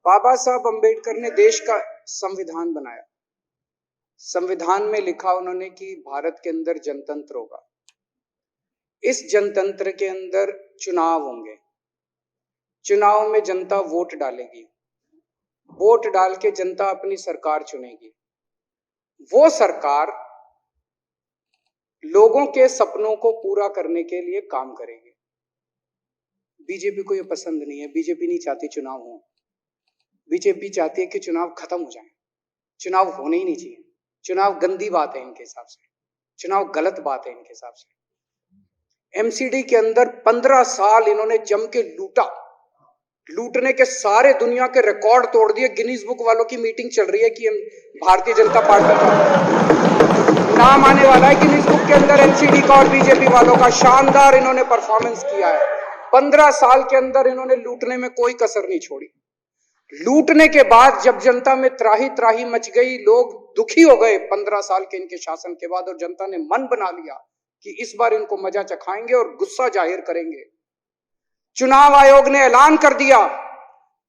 बाबा साहब अंबेडकर ने देश का संविधान बनाया। संविधान में लिखा उन्होंने कि भारत के अंदर जनतंत्र होगा। इस जनतंत्र के अंदर चुनाव होंगे। चुनाव में जनता वोट डालेगी। वोट डाल के जनता अपनी सरकार चुनेगी। वो सरकार लोगों के सपनों को पूरा करने के लिए काम करेगी। बीजेपी को ये पसंद नहीं है। बीजेपी नहीं चाहती चुनाव हो। बीजेपी चाहती है कि चुनाव खत्म हो जाए। चुनाव होने ही नहीं चाहिए। चुनाव गंदी बात है इनके हिसाब से। चुनाव गलत बात है इनके हिसाब से। एमसीडी के अंदर 15 साल इन्होंने जम के लूटा। लूटने के सारे दुनिया के रिकॉर्ड तोड़ दिए। गिनीज बुक वालों की मीटिंग चल रही है कि भारतीय जनता पार्टी का नाम आने वाला है गिनीज बुक के अंदर। एमसीडी का और बीजेपी वालों का शानदार इन्होंने परफॉर्मेंस किया है। 15 साल के अंदर इन्होंने लूटने में कोई कसर नहीं छोड़ी। लूटने के बाद जब जनता में त्राही त्राही मच गई, लोग दुखी हो गए 15 साल के इनके शासन के बाद, और जनता ने मन बना लिया कि इस बार इनको मजा चखाएंगे और गुस्सा जाहिर करेंगे। चुनाव आयोग ने ऐलान कर दिया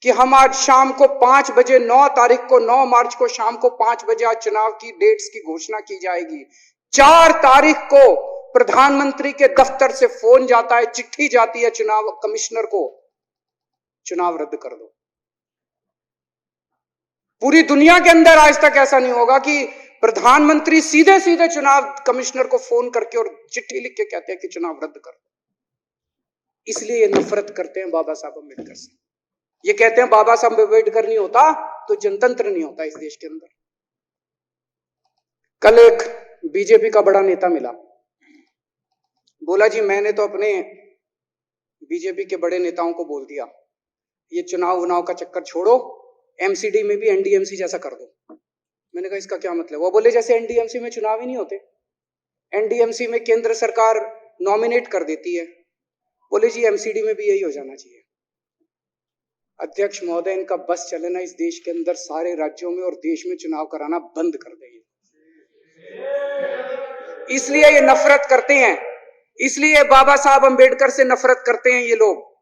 कि हम आज शाम को 5 बजे 9 तारीख को 9 मार्च को शाम को 5 बजे आज चुनाव की डेट्स की घोषणा की जाएगी। 4 तारीख को प्रधानमंत्री के दफ्तर से फोन जाता है, चिट्ठी जाती है चुनाव कमिश्नर को, चुनाव रद्द कर दो। पूरी दुनिया के अंदर आज तक ऐसा नहीं होगा कि प्रधानमंत्री सीधे सीधे चुनाव कमिश्नर को फोन करके और चिट्ठी लिख के कहते हैं कि चुनाव रद्द कर दो। इसलिए ये नफरत करते हैं बाबा साहब अम्बेडकर से। ये कहते हैं बाबा साहब अम्बेडकर नहीं होता तो जनतंत्र नहीं होता इस देश के अंदर। कल एक बीजेपी का बड़ा नेता मिला, बोला जी मैंने तो अपने बीजेपी के बड़े नेताओं को बोल दिया ये चुनाव का चक्कर छोड़ो, एमसीडी में भी एनडीएमसी जैसा कर दो। मैंने कहा इसका क्या मतलब? वो बोले जैसे एनडीएमसी में चुनाव ही नहीं होते, एनडीएमसी में केंद्र सरकार नॉमिनेट कर देती है। बोले जी एमसीडी में भी यही हो जाना चाहिए। अध्यक्ष महोदय, इनका बस चले ना इस देश के अंदर सारे राज्यों में और देश में चुनाव कराना बंद कर देंगे। इसलिए ये नफरत करते हैं, इसलिए बाबा साहब अंबेडकर से नफरत करते हैं ये लोग।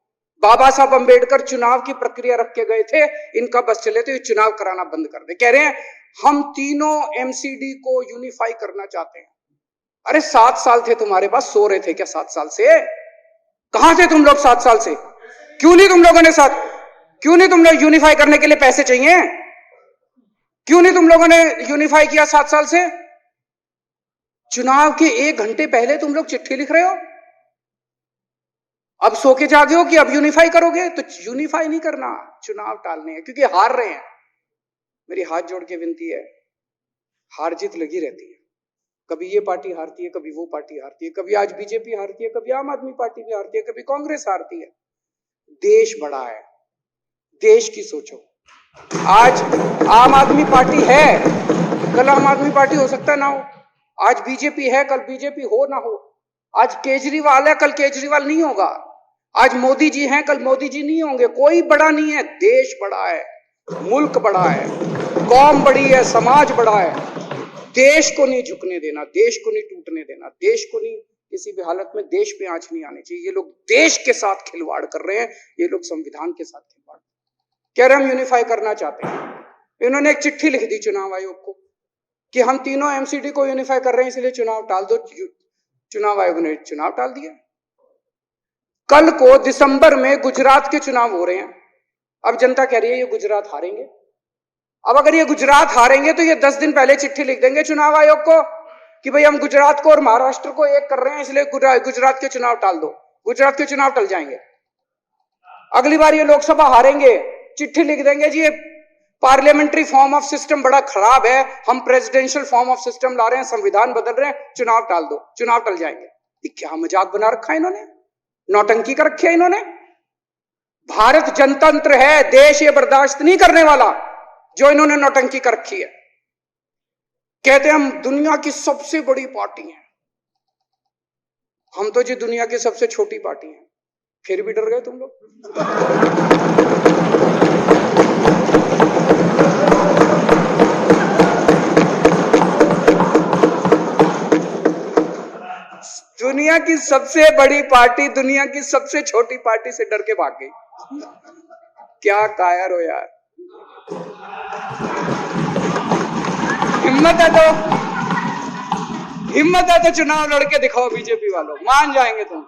बाबा साहब अंबेडकर चुनाव की प्रक्रिया रख के गए थे, इनका बस चले तो ये चुनाव कराना बंद कर दे। कह रहे हैं हम तीनों एमसीडी को यूनिफाई करना चाहते हैं। अरे 7 साल थे तुम्हारे पास, सो रहे थे क्या 7 साल से? कहां थे तुम लोग 7 साल से? क्यों नहीं तुम लोगों ने क्यों नहीं तुम लोग यूनिफाई करने के लिए पैसे चाहिए? क्यों नहीं तुम लोगों ने यूनिफाई किया 7 साल से? चुनाव के 1 घंटे पहले तुम लोग चिट्ठी लिख रहे हो। अब सो के जागे हो कि अब यूनिफाई करोगे? तो यूनिफाई नहीं करना, चुनाव टालने हैं, क्योंकि हार रहे हैं। मेरी हाथ जोड़ के विनती है, हार जीत लगी रहती है। कभी ये पार्टी हारती है, कभी वो पार्टी हारती है, कभी आज बीजेपी हारती है, कभी आम आदमी पार्टी भी हारती है, कभी कांग्रेस हारती है। देश बड़ा है, देश की सोचो। आज आम आदमी पार्टी है, कल आम आदमी पार्टी हो सकता ना हो। आज बीजेपी है, कल बीजेपी हो ना हो। आज केजरीवाल है, कल केजरीवाल नहीं होगा। आज मोदी जी हैं, कल मोदी जी नहीं होंगे। कोई बड़ा नहीं है, देश बड़ा है, मुल्क बड़ा है, कौम बड़ी है, समाज बड़ा है। देश को नहीं झुकने देना, देश को नहीं टूटने देना, देश को नहीं किसी भी हालत में देश पे आंच नहीं आनी चाहिए। ये लोग देश के साथ खिलवाड़ कर रहे हैं, ये लोग संविधान के साथ खिलवाड़ कह रहे हम यूनिफाई करना चाहते हैं। इन्होंने एक चिट्ठी लिख दी चुनाव आयोग को कि हम तीनों एमसीडी को यूनिफाई कर रहे हैं, इसलिए चुनाव टाल दो। चुनाव आयोग ने चुनाव टाल दिया। कल को दिसंबर में गुजरात के चुनाव हो रहे हैं। अब जनता कह रही है ये गुजरात हारेंगे। अब अगर ये गुजरात हारेंगे तो ये 10 दिन पहले चिट्ठी लिख देंगे चुनाव आयोग को कि भाई हम गुजरात को और महाराष्ट्र को एक कर रहे हैं, इसलिए गुजरात के चुनाव टाल दो। गुजरात के चुनाव टल जाएंगे। अगली बार ये लोकसभा हारेंगे, चिट्ठी लिख देंगे जी ये पार्लियामेंट्री फॉर्म ऑफ सिस्टम बड़ा खराब है, हम प्रेसिडेंशियल फॉर्म ऑफ सिस्टम ला रहे हैं, संविधान बदल रहे हैं, चुनाव टाल दो। चुनाव टल जाएंगे। ये क्या मजाक बना रखा है इन्होंने, नौटंकी कर रखी है इन्होंने। भारत जनतंत्र है, देश ये बर्दाश्त नहीं करने वाला जो इन्होंने नौटंकी कर रखी है। कहते हैं हम दुनिया की सबसे बड़ी पार्टी हैं, हम तो जी दुनिया की सबसे छोटी पार्टी हैं। फिर भी डर गए तुम लोग। दुनिया की सबसे बड़ी पार्टी दुनिया की सबसे छोटी पार्टी से डर के भाग गई। क्या कायर हो यार। हिम्मत है तो चुनाव लड़के दिखाओ बीजेपी वालों, मान जाएंगे तुम।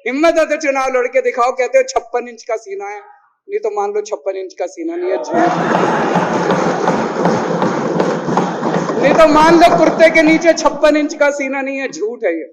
हिम्मत है तो चुनाव लड़के दिखाओ। कहते हो 56 इंच का सीना है, नहीं तो मान लो 56 इंच का सीना नहीं है, झूठ। नहीं तो मान लो कुर्ते के नीचे 56 इंच का सीना नहीं है, झूठ है ये।